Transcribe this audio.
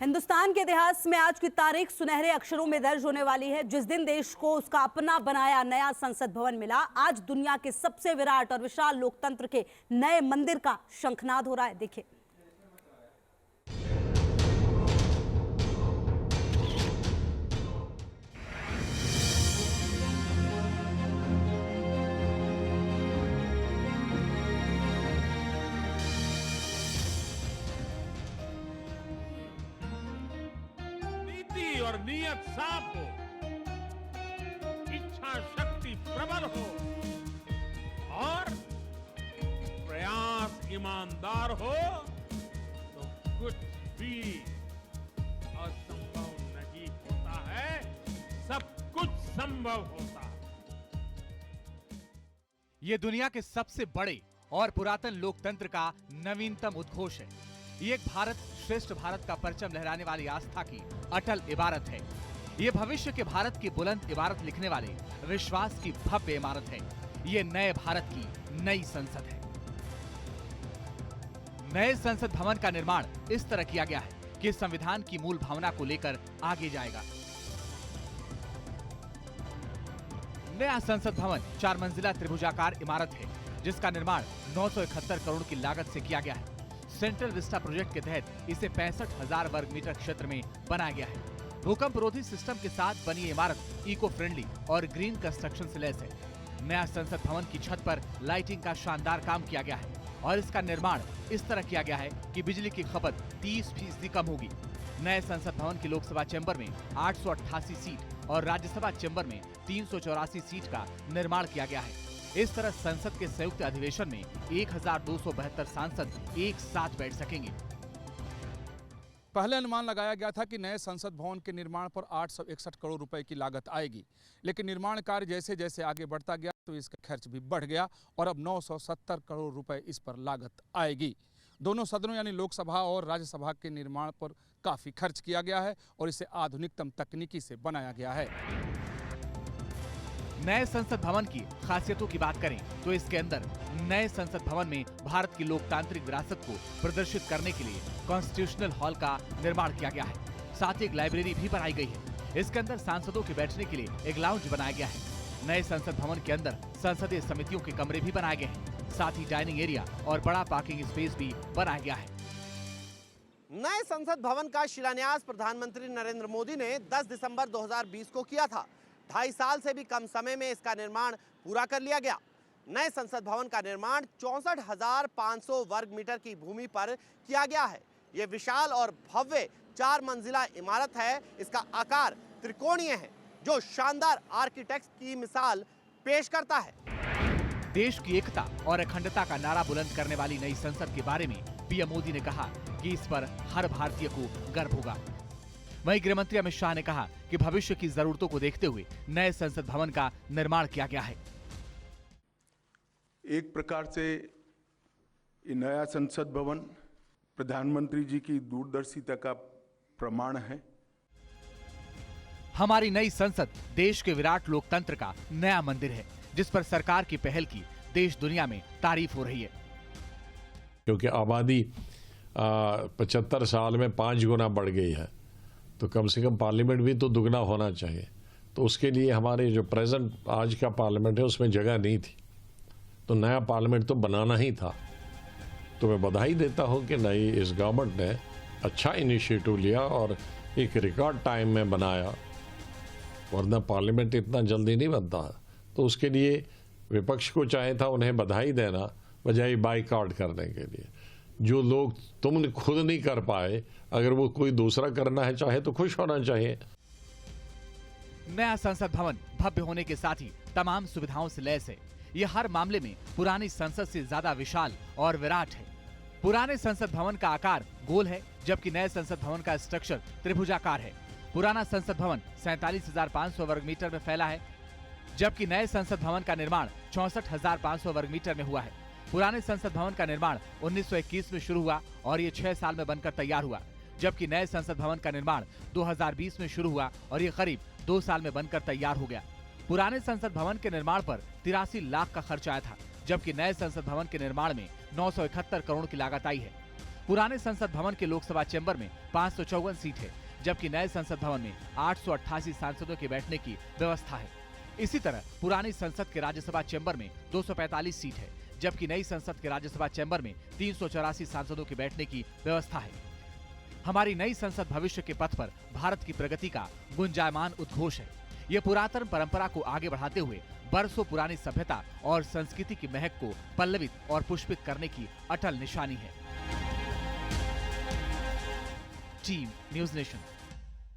हिंदुस्तान के इतिहास में आज की तारीख सुनहरे अक्षरों में दर्ज होने वाली है। जिस दिन देश को उसका अपना बनाया नया संसद भवन मिला, आज दुनिया के सबसे विराट और विशाल लोकतंत्र के नए मंदिर का शंखनाद हो रहा है। देखिए, और नियत साफ हो, इच्छा शक्ति प्रबल हो और प्रयास ईमानदार हो तो कुछ भी असंभव नहीं होता है, सब कुछ संभव होता है। ये दुनिया के सबसे बड़े और पुरातन लोकतंत्र का नवीनतम उद्घोष है। ये एक भारत श्रेष्ठ भारत का परचम लहराने वाली आस्था की अटल इबारत है। ये भविष्य के भारत की बुलंद इबारत लिखने वाले विश्वास की भव्य इमारत है। ये नए भारत की नई संसद है। नए संसद भवन का निर्माण इस तरह किया गया है कि संविधान की मूल भावना को लेकर आगे जाएगा। नया संसद भवन 4 मंजिला त्रिभुजाकार इमारत है, जिसका निर्माण 971 करोड़ की लागत से किया गया है। सेंट्रल विस्टा प्रोजेक्ट के तहत इसे 65,000 वर्ग मीटर क्षेत्र में बनाया गया है। भूकंप रोधी सिस्टम के साथ बनी इमारत इको फ्रेंडली और ग्रीन कंस्ट्रक्शन से लैस है। नया संसद भवन की छत पर लाइटिंग का शानदार काम किया गया है और इसका निर्माण इस तरह किया गया है कि बिजली की खपत 30% कम होगी। नए संसद भवन की लोकसभा चैम्बर में 888 सीट और राज्यसभा चैम्बर में 384 सीट का निर्माण किया गया है। इस तरह संसद के संयुक्त अधिवेशन में 1272 सांसद एक साथ बैठ सकेंगे। पहले अनुमान लगाया गया था कि नए संसद भवन के निर्माण पर 861 करोड़ रुपए की लागत आएगी, लेकिन निर्माण कार्य जैसे जैसे आगे बढ़ता गया तो इसका खर्च भी बढ़ गया और अब 970 करोड़ रुपए इस पर लागत आएगी। दोनों सदनों यानी लोकसभा और राज्यसभा के निर्माण पर काफी खर्च किया गया है और इसे आधुनिकतम तकनीकी से बनाया गया है। नए संसद भवन की खासियतों की बात करें तो इसके अंदर नए संसद भवन में भारत की लोकतांत्रिक विरासत को प्रदर्शित करने के लिए कॉन्स्टिट्यूशनल हॉल का निर्माण किया गया है। साथ ही एक लाइब्रेरी भी बनाई गई है। इसके अंदर सांसदों के बैठने के लिए एक लाउंज बनाया गया है। नए संसद भवन के अंदर संसदीय समितियों के कमरे भी बनाए गए हैं। साथ ही डाइनिंग एरिया और बड़ा पार्किंग स्पेस भी बनाया गया है। नए संसद भवन का शिलान्यास प्रधानमंत्री नरेंद्र मोदी ने 10 दिसंबर 2020 को किया था। 2.5 साल से भी कम समय में इसका निर्माण पूरा कर लिया गया। नए संसद भवन का निर्माण 64,500 वर्ग मीटर की भूमि पर किया गया है। यह विशाल और भव्य 4 मंजिला इमारत है। इसका आकार त्रिकोणीय है, जो शानदार आर्किटेक्ट की मिसाल पेश करता है। देश की एकता और अखंडता का नारा बुलंद करने वाली नई संसद के बारे में पीएम मोदी ने कहा कि इस पर हर भारतीय को गर्व होगा। वहीं गृहमंत्री अमित शाह ने कहा कि भविष्य की जरूरतों को देखते हुए नए संसद भवन का निर्माण किया गया है। एक प्रकार से ये नया संसद भवन प्रधानमंत्री जी की दूरदर्शिता का प्रमाण है। हमारी नई संसद देश के विराट लोकतंत्र का नया मंदिर है, जिस पर सरकार की पहल की देश दुनिया में तारीफ हो रही है। क्योंकि आबादी 75 साल में 5 गुना बढ़ गई है, तो कम से कम पार्लियामेंट भी तो दुगना होना चाहिए। तो उसके लिए हमारे जो प्रेजेंट आज का पार्लियामेंट है उसमें जगह नहीं थी, तो नया पार्लियामेंट तो बनाना ही था। तो मैं बधाई देता हूं कि नई इस गवर्नमेंट ने अच्छा इनिशिएटिव लिया और एक रिकॉर्ड टाइम में बनाया, वरना पार्लियामेंट इतना जल्दी नहीं बनता। तो उसके लिए विपक्ष को चाहे था उन्हें बधाई देना, बजाय बाइकआउट करने के लिए। जो लोग तुम खुद नहीं कर पाए, अगर वो कोई दूसरा करना है चाहे तो खुश होना चाहिए। नया संसद भवन भव्य होने के साथ ही तमाम सुविधाओं से लैस है। यह हर मामले में पुरानी संसद से ज्यादा विशाल और विराट है। पुराने संसद भवन का आकार गोल है, जबकि नए संसद भवन का स्ट्रक्चर त्रिभुजाकार है। पुराना संसद भवन 47,500 वर्ग मीटर में फैला है, जबकि नए संसद भवन का निर्माण 64,500 वर्ग मीटर में हुआ है। पुराने संसद भवन का निर्माण 1921 में शुरू हुआ और ये 6 साल में बनकर तैयार हुआ, जबकि नए संसद भवन का निर्माण 2020 में शुरू हुआ और ये करीब 2 साल में बनकर तैयार हो गया। पुराने संसद भवन के निर्माण पर 83 लाख का खर्च आया था, जबकि नए संसद भवन के निर्माण में 971 करोड़ की लागत आई है। पुराने संसद भवन के लोकसभा चैम्बर में 554 सीट है, जबकि नए संसद भवन में 888 सांसदों के बैठने की व्यवस्था है। इसी तरह पुरानी संसद के राज्यसभा चैम्बर में 245 सीट है, जबकि नई संसद के राज्यसभा चैम्बर में 384 सांसदों के बैठने की व्यवस्था है। हमारी नई संसद भविष्य के पथ पर भारत की प्रगति का गुंजायमान उद्घोष है। ये पुरातन परंपरा को आगे बढ़ाते हुए बरसों पुरानी सभ्यता और संस्कृति की महक को पल्लवित और पुष्पित करने की अटल निशानी है। Team news nation.